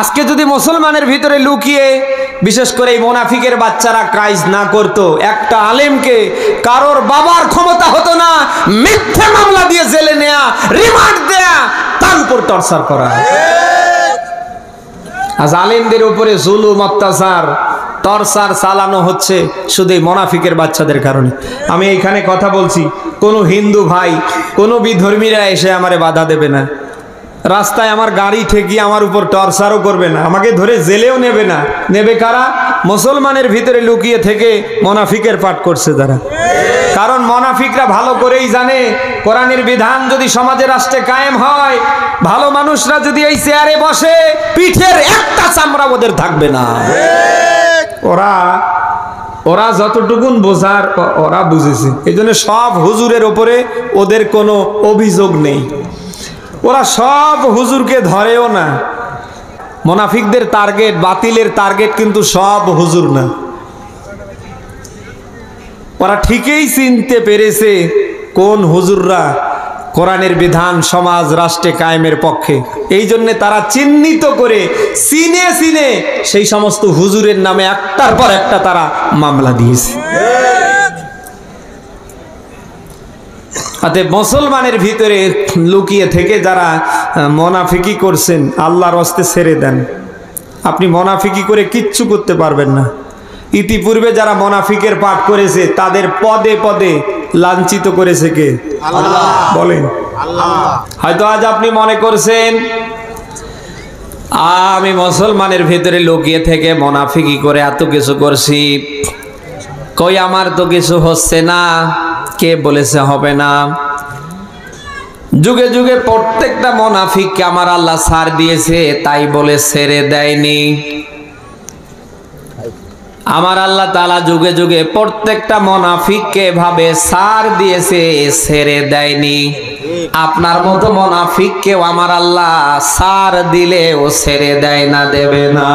আজকে যদি মুসলমানের ভিতরে লুকিয়ে বিশেষ করে এই মুনাফিকের বাচ্চারা কাজ না করতো, একটা আলেমকে কারোর বাবার ক্ষমতা হতো না মিথ্যা মামলা দিয়ে জেলে নেয়া, রিমান্ড দেয়া, তার উপর টর্চার করা। আজ আলেমদের উপরে জুলুম অত্যাচার টর্চার চালানো হচ্ছে শুধু এই মুনাফিকের বাচ্চাদের কারণে। আমি এইখানে কথা বলছি, কোনো হিন্দু ভাই কোনো বিধর্মীরা এসে আমারে বাধা দেবে না, রাস্তায় আমার গাড়ি ঠেকিয়ে আমার উপর টর্চারও করবে না, আমাকে ধরে জেলেও নেবে না। নেবে কারা? মুসলমানের ভিতরে লুকিয়ে থেকে মুনাফিকের পাঠ করছে তারা। কারণ মুনাফিকরা ভালো করেই জানে কোরআনের বিধান যদি সমাজে রাষ্ট্রে কায়েম হয়, ভালো মানুষরা যদি এই চেয়ারে বসে, পিঠের একটা চামড়া ওদের থাকবে না। ওরা যতটুকুন বোঝার ওরা বুঝেছে, এই জন্য সব হুজুরের উপরে ওদের কোনো অভিযোগ নেই, ওরা সব হুজুরকে ধরেও না। মুনাফিকদের টার্গেট, বাতিলের টার্গেট কিন্তু সব হুজুর না। ওরা ঠিকই চিনতে পেরেছে কোন হুজুররা কোরআনের বিধান সমাজ রাষ্ট্রে কায়েমের পক্ষে। এই জন্য তারা চিহ্নিত করে চিনে চিনে সেই সমস্ত হুজুরের নামে একটার পর একটা তারা মামলা দিয়েছে। অতএব মুসলমানের ভিতরে লুকিয়ে থেকে যারা মুনাফিকি করছেন, আল্লাহর রাস্তে ছেড়ে দেন। আপনি মুনাফিকি করে কিচ্ছু করতে পারবেন না। ইতিপূর্বে যারা মুনাফিকের পাঠ করেছে তাদের পদে পদে লাঞ্ছিত করেছে কে? আল্লাহ। বলেন আল্লাহ। হয়তো আজ আপনি মনে করছেন আমি মুসলমানের ভিতরে লুকিয়ে থেকে মুনাফিকি করে এত কিছু করছি, কই আমার তো কিছু হচ্ছে না। কে বলেছে হবে না? যুগে যুগে প্রত্যেকটা মুনাফিককে আমার আল্লাহ ছাড় দিয়েছে, তাই বলে ছেড়ে দেয়নি। আমার আল্লাহ তাআলা যুগে যুগে প্রত্যেকটা মুনাফিককে ভাবে ছাড় দিয়েছে, ছেড়ে দেয়নি। আপনার মতো মুনাফিককেও আমার আল্লাহ ছাড় দিলেও ছেড়ে দেয় না, দেবে না।